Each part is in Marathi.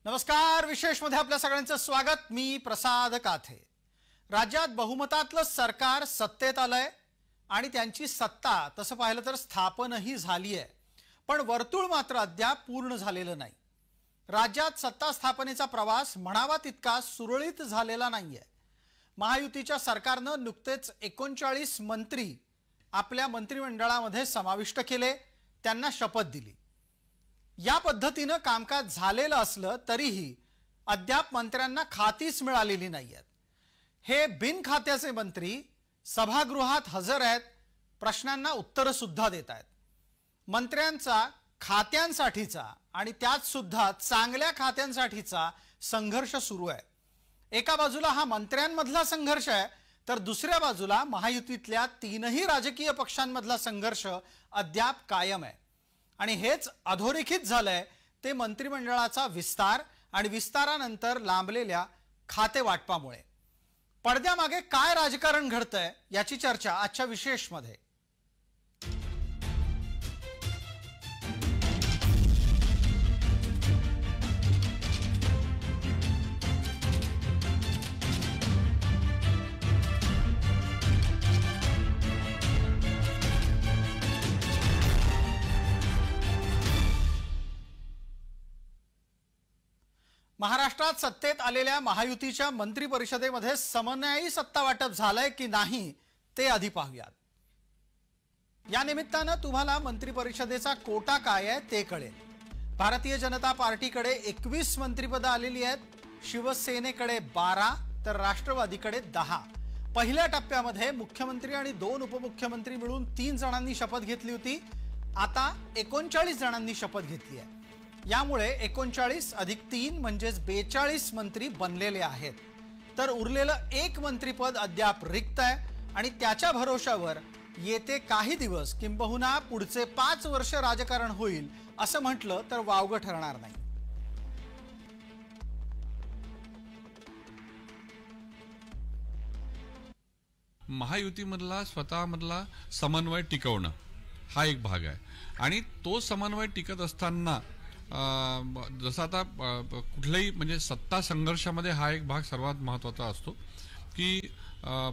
नमस्कार, विशेषमध्ये आपल्या सगळ्यांचं स्वागत। मी प्रसाद काथे। राज्यात बहुमतातलं सरकार सत्तेत आलंय आणि त्यांची सत्ता तसं पाहिलं तर स्थापनही झाली आहे, पण वर्तुळ मात्र अद्याप पूर्ण झालेलं नाही। राज्यात सत्ता स्थापनेचा प्रवास म्हणावा तितका सुरळीत झालेला नाहीये। महायुतीच्या सरकारनं नुकतेच 39 मंत्री आपल्या मंत्रिमंडळामध्ये समाविष्ट केले, त्यांना शपथ दिली। या पद्धतीने कामकाज झालेलं असलं तरीही अद्याप मंत्र्यांना खातीच मिळालेली नाहीयेत। हे बिनखात्याचे मंत्री सभागृहात हजर आहेत, प्रश्नांना उत्तर सुद्धा देत आहेत। मंत्र्यांचा खात्यांसाठीचा आणि त्यात सुद्धा चांगल्या खात्यांसाठीचा संघर्ष सुरू आहे। एका बाजूला हा मंत्र्यांमधला संघर्ष आहे, तर दुसऱ्या बाजूला महायुतीतल्या तीनही राजकीय पक्षांमधला संघर्ष अद्याप कायम आहे। आणि हेच अधोरेखित झालंय ते मंत्रिमंडळाचा विस्तार आणि विस्तारानंतर लांबलेल्या खाते वाटपामुळे। पडद्यामागे काय राजकारण घडतंय याची चर्चा आजच्या विशेषमध्ये। महाराष्ट्रात सत्तेत आलेल्या महायुतीच्या मंत्री परिषदेमध्ये समन्वयी सत्ता वाटप झालंय की नाही ते आधी पाहूयात। या निमित्तानं तुम्हाला मंत्री परिषदेचा कोटा काय आहे ते कळेल। भारतीय जनता पार्टीकडे 21 मंत्रिपदं आलेली आहेत, शिवसेनेकडे 12 तर राष्ट्रवादीकडे 10। पहिल्या टप्प्यामध्ये मुख्यमंत्री आणि 2 उपमुख्यमंत्री मिळून 3 जणांनी शपथ घेतली होती, आता 39 जणांनी शपथ घेतली आहे। यामुळे 39 अधिक 3 म्हणजे 42 मंत्री बनलेले आहेत, तर उरलेलं एक मंत्रिपद अद्याप रिक्त आहे आणि त्याच्या भरोशावर येते काही दिवस किंबहुना पुढचे 5 वर्ष राजकारण होईल असं म्हटलं तर वावगं ठरणार नाही। महायुतीमधला स्वतःमधला समन्वय टिकवणं हा एक भाग आहे आणि तो समन्वय टिकत असताना जसं आता कुठल्याही म्हणजे सत्ता संघर्षामध्ये हा एक भाग सर्वात महत्त्वाचा असतो की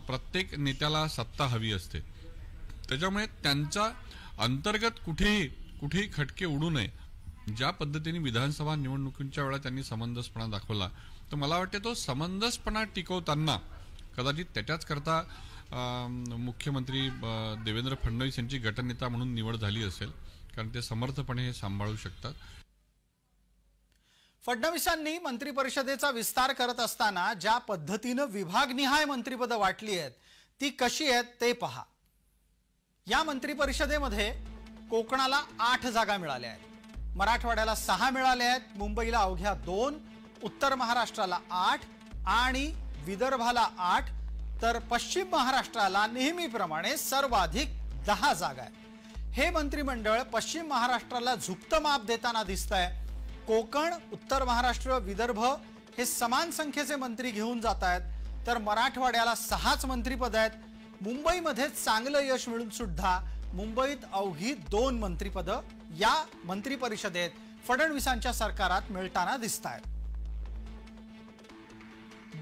प्रत्येक नेत्याला सत्ता हवी असते, त्याच्यामुळे त्यांचा अंतर्गत कुठेही खटके उडू नये। ज्या पद्धतीने विधानसभा निवडणुकींच्या वेळा त्यांनी समंजसपणा दाखवला, तर मला वाटते तो समंजसपणा टिकवताना कदाचित त्याच्याच करता मुख्यमंत्री देवेंद्र फडणवीस यांची गटनेता म्हणून निवड झाली असेल, कारण ते समर्थपणे हे सांभाळू शकतात। फडणवीसांनी मंत्री परिषदेचा विस्तार करत असताना ज्या पद्धतीने विभागनिहाय मंत्रिपदं वाटली आहेत ती कशी आहेत ते पहा। या मंत्री परिषदेमध्ये कोकणाला 8 जागा मिळाल्या आहेत, मराठवाड्याला 6 मिळाल्या आहेत, मुंबईला अवघ्या 2, उत्तर महाराष्ट्राला 8 आणि विदर्भाला 8, तर पश्चिम महाराष्ट्राला नेहमीप्रमाणे सर्वाधिक 10 जागा आहेत। हे मंत्रिमंडळ पश्चिम महाराष्ट्राला झुकतं माप देताना दिसतंय। कोकण, उत्तर महाराष्ट्र, विदर्भ हे समान संख्येचे मंत्री घेऊन जात आहेत, तर मराठवाड्याला 6च मंत्रिपद आहेत। मुंबईमध्ये चांगलं यश मिळून सुद्धा मुंबईत अवघी 2 मंत्रिपदं या मंत्री परिषदेत फडणवीसांच्या सरकारात मिळताना दिसत आहेत।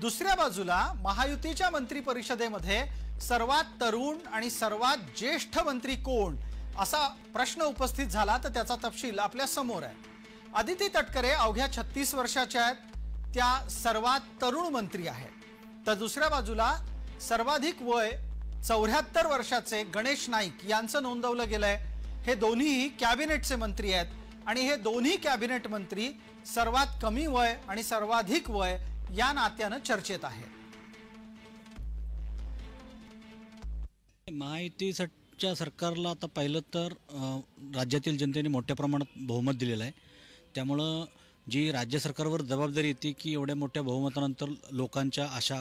दुसऱ्या बाजूला महायुतीच्या मंत्री परिषदेमध्ये सर्वात तरुण आणि सर्वात ज्येष्ठ मंत्री कोण असा प्रश्न उपस्थित झाला, तर त्याचा तपशील आपल्या समोर आहे। अदिती तटकरे अवघ्या 36 वर्षाच्या आहेत, त्या सर्वात तरुण मंत्री आहेत, तर दुसऱ्या बाजूला सर्वाधिक वय 74 वर्षाचे गणेश नाईक यांचं नोंदवलं गेलंय। हे दोन्हीही कॅबिनेटचे मंत्री आहेत आणि हे दोन्ही कॅबिनेट मंत्री सर्वात कमी वय आणि सर्वाधिक वय या नात्यानं चर्चेत आहे। महायुतीच्या सरकारला आता पाहिलं तर राज्यातील जनतेने मोठ्या प्रमाणात बहुमत दिलेलं आहे, त्यामुळं जी राज्य सरकारवर जबाबदारी येते की एवढ्या मोठ्या बहुमतानंतर लोकांच्या आशा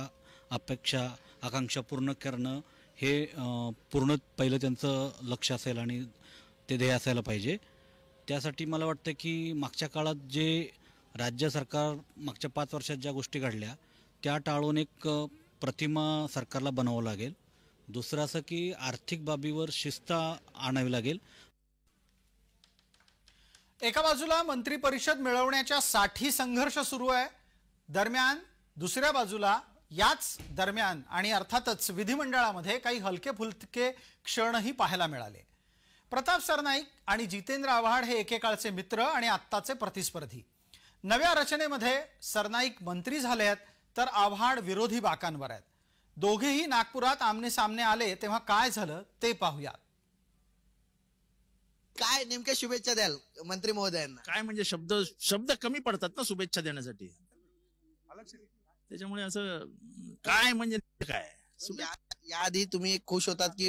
अपेक्षा आकांक्षा पूर्ण करणं हे पूर्ण पहिलं त्यांचं लक्ष असेल आणि ते ध्येय असायला पाहिजे। त्यासाठी मला वाटतं की मागच्या काळात जे राज्य सरकार मागच्या 5 वर्षात ज्या गोष्टी घडल्या त्या टाळून एक प्रतिमा सरकारला बनावं लागेल। दुसरं असं की आर्थिक बाबीवर शिस्त आणावी लागेल। एका बाजूला मंत्री परिषद मिळवण्याच्या साठी संघर्ष सुरू आहे, दरम्यान दुसऱ्या बाजूला याच दरम्यान आणि अर्थातच विधिमंडळामध्ये काही हलके फुलके क्षणही पाहायला मिळाले। प्रताप सरनाईक आणि जितेंद्र आव्हाड हे एकेकाळचे मित्र आणि आत्ताचे प्रतिस्पर्धी। नव्या रचनेमध्ये सरनाईक मंत्री झाले आहेत तर आव्हाड विरोधी बाकांवर आहेत। दोघेही नागपुरात आमने सामने आले तेव्हा काय झालं ते पाहूया। काय नेमक्या शुभेच्छा द्याल मंत्री महोदयांना? काय म्हणजे शब्द कमी पडतात ना शुभेच्छा देण्यासाठी, त्याच्यामुळे असं काय म्हणजे काय याआधी तुम्ही खुश होतात की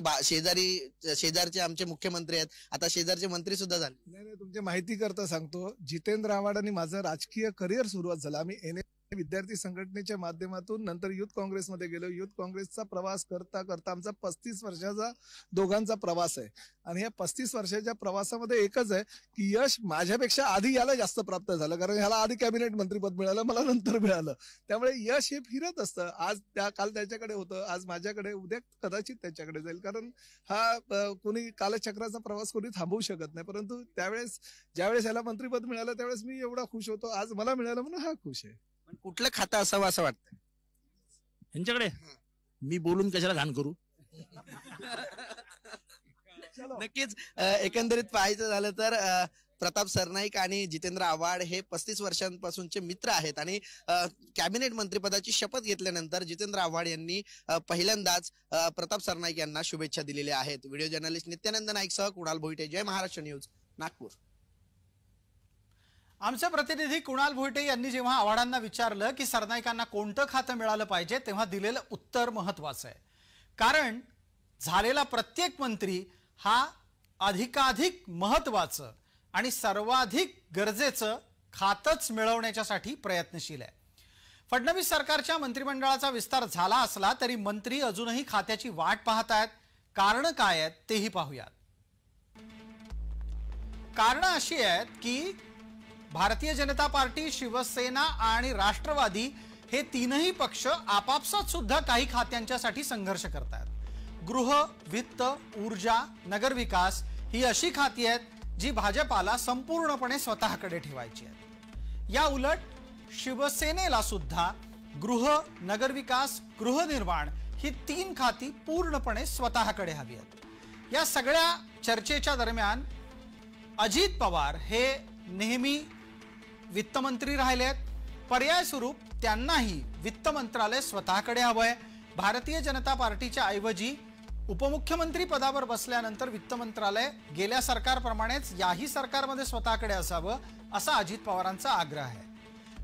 शेजारचे आमचे मुख्यमंत्री आहेत, आता शेजारचे मंत्री सुद्धा झाले? नाही, तुमच्या माहिती करता सांगतो, जितेंद्र आव्हाड आणि माझं राजकीय करिअर सुरुवात झालं। आम्ही विद्यार्थी संघटनेच्या माध्यमातून नंतर युथ काँग्रेसमध्ये गेलो। युथ काँग्रेसचा प्रवास करता करता आमचा 35 वर्षाचा दोघांचा प्रवास आहे आणि या 35 वर्षाच्या प्रवासामध्ये एकच आहे की यश माझ्यापेक्षा आधी याला जास्त प्राप्त झालं, कारण ह्याला आधी कॅबिनेट मंत्रीपद मिळालं, मला नंतर मिळालं। त्यामुळे यश हे फिरत असतं, काल त्याच्याकडे होतं, आज माझ्याकडे, उद्या कदाचित त्याच्याकडे जाईल, कारण हा कोणी कालचक्राचा प्रवास कोणी थांबवू शकत नाही। परंतु ज्यावेळेस याला मंत्रीपद मिळालं त्यावेळेस मी एवढा खुश होतो, आज मला मिळालं म्हणून हा खुश आहे। कुठलं खातं असावं असं वाटतं यांच्याकडे? मी बोलून कशाला घाण करू? नक्कीच एकंदरीत पाहायचं झालं तर प्रताप सरनाईक आणि जितेंद्र आव्हाड हे 35 वर्षांपासूनचे मित्र आहेत आणि कॅबिनेट मंत्रिपदाची शपथ घेतल्यानंतर जितेंद्र आव्हाड यांनी पहिल्यांदाच प्रताप सरनाईक यांना शुभेच्छा दिलेल्या आहेत। व्हिडिओ जर्नलिस्ट नित्यानंद नाईक सह कुणाल भोईटे, जय महाराष्ट्र न्यूज, नागपूर। आमचे प्रतिनिधी कुणाल भोईटे यांनी जेव्हा आव्हाडांना विचारलं की सरनाईकांना कोणतं खातं मिळालं पाहिजे तेव्हा दिलेलं उत्तर महत्त्वाचं आहे, कारण झालेला प्रत्येक मंत्री हा अधिकाधिक महत्त्वाचं आणि सर्वाधिक गरजेचं खातंच मिळवण्यासाठी प्रयत्नशील आहे। फडणवीस सरकारच्या मंत्रिमंडळाचा विस्तार झाला असला तरी मंत्री अजूनही खात्याची वाट पाहत आहेत। कारण काय आहेत तेही पाहूयात। कारण अशी आहेत की भारतीय जनता पार्टी, शिवसेना आणि राष्ट्रवादी हे तीनही पक्ष आपापसात सुद्धा काही खात्यांच्यासाठी संघर्ष करतात। गृह, वित्त, ऊर्जा, नगरविकास ही अशी खाती आहेत जी भाजपाला संपूर्णपणे स्वतःकडे ठेवायची आहेत। या उलट शिवसेनेला सुद्धा गृह, नगरविकास, गृहनिर्माण ही 3 खाती पूर्णपणे स्वतःकडे हवी आहेत। या सगळ्या चर्चेच्या दरम्यान अजित पवार हे नेहमी वित्तमंत्री राहिलेत, पर्याय स्वरूप त्यांनाही वित्त मंत्रालय स्वतःकडे हवंय। भारतीय जनता पार्टीच्या ऐवजी उपमुख्यमंत्री पदावर बसल्यानंतर वित्त मंत्रालय गेल्या सरकारप्रमाणेच याही सरकारमध्ये स्वतःकडे असावं असा अजित पवारांचा आग्रह आहे।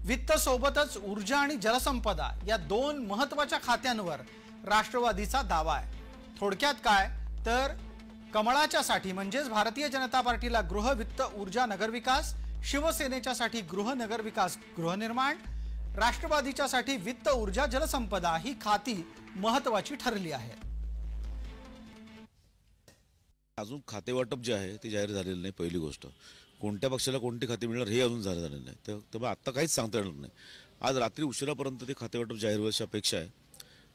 वित्त सोबतच ऊर्जा आणि जलसंपदा या 2 महत्त्वाच्या खात्यांवर राष्ट्रवादीचा दावा आहे। थोडक्यात काय तर कमळाच्या साठी म्हणजेच भारतीय जनता पार्टीला गृह, वित्त, ऊर्जा, नगरविकास, शिवसेनेच्या साठी गृह, नगरविकास, गृहनिर्माण, राष्ट्रवादीच्या साठी वित्त, ऊर्जा, जलसंपदा ही खाती महत्त्वाची ठरली आहेत। अजून खाते वाटप जे आहे ते जाहीर झालेलं नाही। पहिली गोष्ट, कोणत्या पक्षाला कोणती खाते मिळणार हे अजून जाहीर झालेलं नाही, त्यामुळे आता काहीच सांगता येणार नाही। आज रात्री उशिरापर्यंत ते खाते वाटप जाहीर व्हायची अपेक्षा आहे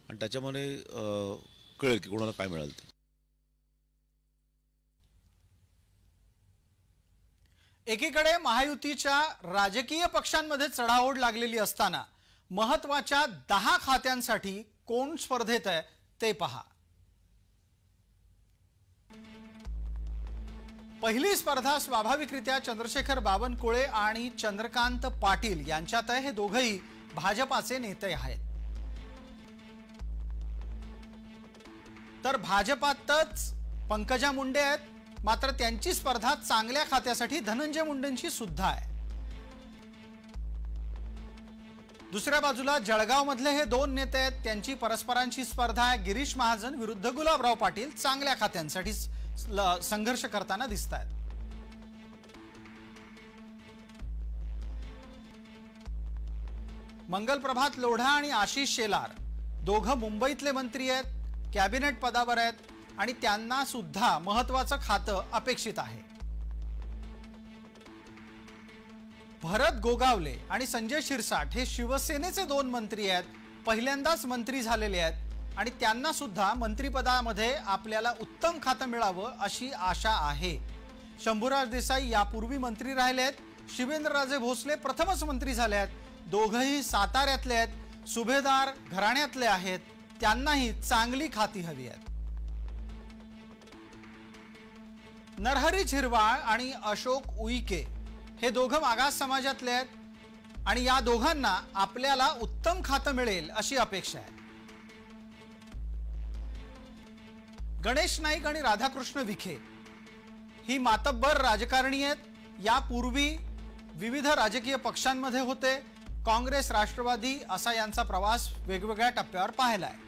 आणि त्याच्यामध्ये कळेल की कोणाला काय मिळालं ते। एकीकडे महायुतीच्या राजकीय पक्षांमध्ये चढाओढ लागलेली असताना महत्त्वाच्या 10 खात्यांसाठी कोण स्पर्धेत आहे ते पहा। पहिली स्पर्धा स्वाभाविकरित्या चंद्रशेखर बावनकुळे आणि चंद्रकांत पाटील यांच्यात आहे। हे दोघंही भाजपाचे नेते आहेत, तर भाजपातच पंकजा मुंडे आहेत, मात्र त्यांची स्पर्धा चांगल्या खात्यासाठी धनंजय मुंडेंची सुद्धा आहे। दुसऱ्या बाजूला जळगाव मधले हे 2 नेते आहेत, त्यांची परस्परांची स्पर्धा आहे। गिरीश महाजन विरुद्ध गुलाबराव पाटील चांगल्या खात्यांसाठी संघर्ष करताना दिसत आहेत। मंगल प्रभात लोढा आणि आशिष शेलार दोघं मुंबईतले मंत्री आहेत, कॅबिनेट पदावर आहेत आणि त्यांना सुद्धा महत्त्वाचं खातं अपेक्षित आहे। भरत गोगावले आणि संजय शिरसाट हे शिवसेनेचे 2 मंत्री आहेत, पहिल्यांदाच मंत्री झालेले आहेत आणि त्यांना सुद्धा मंत्रिपदामध्ये आपल्याला उत्तम खातं मिळावं अशी आशा आहे। शंभूराज देसाई यापूर्वी मंत्री राहिले आहेत. शिवेंद्रराजे भोसले प्रथमच मंत्री झाले आहेत. दोघंही साताऱ्यातले आहेत, सुभेदार घराण्यातले आहेत. त्यांनाही चांगली खाती हवी आहेत. नरहरी झिरवाळ आणि अशोक उईके हे दोघं मागास समाजातले आहेत आणि या दोघांना आपल्याला उत्तम खातं मिळेल अशी अपेक्षा आहे. गणेश नाईक आणि राधाकृष्ण विखे ही मातब्बर राजकारणी आहेत. यापूर्वी विविध राजकीय पक्षांमध्ये होते. काँग्रेस, राष्ट्रवादी असा यांचा प्रवास वेगवेगळ्या टप्प्यावर पाहिला आहे.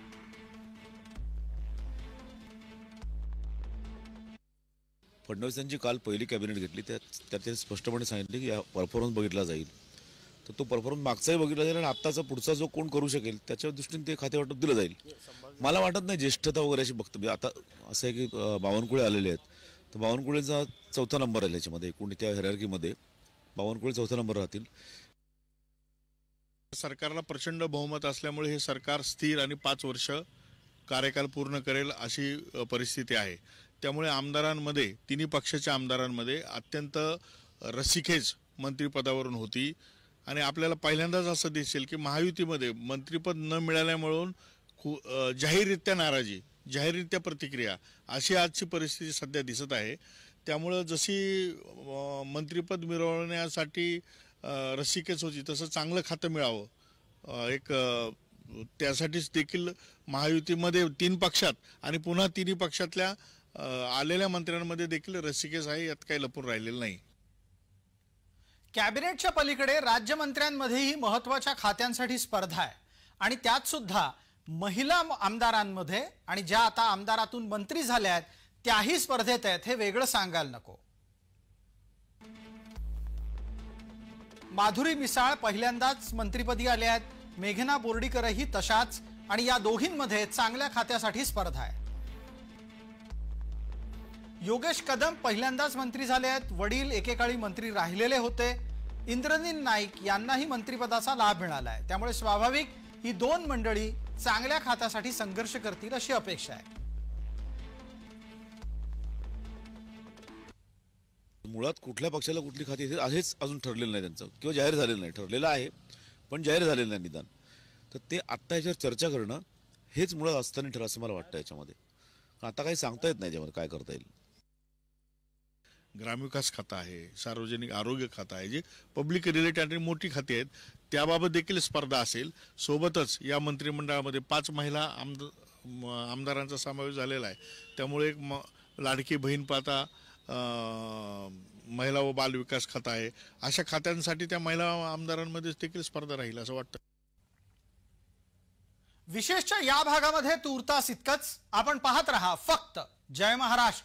फडणवीस यांची काल पहिली कॅबिनेट घेतली, त्यात त्यांनी स्पष्टपणे सांगितले की परफॉर्मन्स बघितला जाईल. तर तो परफॉर्मन्स मागचाही बघितला जाईल आणि आत्ताचा पुढचा जो कोण करू शकेल त्याच्या दृष्टीने ते खाते वाटप दिलं जाईल. मला वाटत नाही ज्येष्ठता वगैरे अशी बघतो. आता असं आहे की बावनकुळे आलेले आहेत, तर बावनकुळेचा 4था नंबर आहे याच्यामध्ये. एकूण त्या हिरार्कीमध्ये बावनकुळे 4था नंबर राहतील. सरकारला प्रचंड बहुमत असल्यामुळे हे सरकार स्थिर आणि 5 वर्ष कार्यकाल पूर्ण करेल अशी परिस्थिती आहे. त्यामुळे आमदारांमध्ये, तिन्ही पक्षाच्या आमदारांमध्ये अत्यंत रस्सीखेच मंत्रिपदावरून होती. आणि आपल्याला पहिल्यांदाच असं दिसेल की महायुतीमध्ये मंत्रिपद न मिळाल्यामुळे जाहीररित्या नाराजी, जाहीररित्या प्रतिक्रिया अशी आजची परिस्थिती सध्या दिसत आहे. त्यामुळं जशी मंत्रिपद मिळवण्यासाठी रस्सीखेच होती तसं चांगलं खातं मिळावं एक त्यासाठीच देखील महायुतीमध्ये 3 पक्षात आणि पुन्हा तिन्ही पक्षातल्या आलेल्या मंत्र्यांमध्ये देखील रस्सीखेच आहे. यात काही लपून राहिलेलं नाही. कॅबिनेटच्या पलीकडे राज्यमंत्र्यांमध्येही महत्त्वाच्या खात्यांसाठी स्पर्धा आहे आणि त्यात सुद्धा महिला आमदारांमध्ये आणि ज्या आता आमदारातून मंत्री झाल्या आहेत त्याही स्पर्धेत आहेत. हे वेगळं सांगायला नको. माधुरी मिसाळ पहिल्यांदाच मंत्रिपदी आल्या आहेत. मेघना बोर्डीकरही तशाच आणि या दोघींमध्ये चांगल्या खात्यासाठी स्पर्धा आहे. योगेश कदम पहिल्यांदाच मंत्री झाले आहेत. वडील एकेकाळी मंत्री राहिलेले होते. इंद्रनील नाईक यांनाही मंत्रिपदाचा लाभ मिळाला आहे. त्यामुळे स्वाभाविक ही 2 मंडळी चांगल्या खात्यासाठी संघर्ष करतील अशी अपेक्षा आहे. मुळात कुठल्या पक्षाला कुठली खाती हेच अजून ठरलेलं नाही त्यांचं, किंवा जाहीर झालेलं नाही. ठरलेलं आहे पण जाहीर झालेलं नाही निदान. तर ते आत्ता याच्यावर चर्चा करणं हेच मुळात असताना ठरलं असं मला वाटतं. याच्यामध्ये आता काही सांगता येत नाही याच्यावर काय करता येईल. ग्रामविकास खातं आहे, सार्वजनिक आरोग्य खातं आहे, जे पब्लिक रिलेटेड आणि मोठी खाती आहेत. त्याबाबत देखील स्पर्धा असेल. सोबतच या मंत्रिमंडळामध्ये 5 महिला आमदारांचा समावेश झालेला आहे. त्यामुळे एक लाडकी बहीण पाता, महिला व बाल विकास खातं आहे. अशा खात्यांसाठी त्या महिला आमदारांमध्ये देखील स्पर्धा राहील असं वाटतं. विशेषच्या या भागामध्ये तूर्तास इतकंच. आपण पाहत रहा फक्त जय महाराष्ट्र.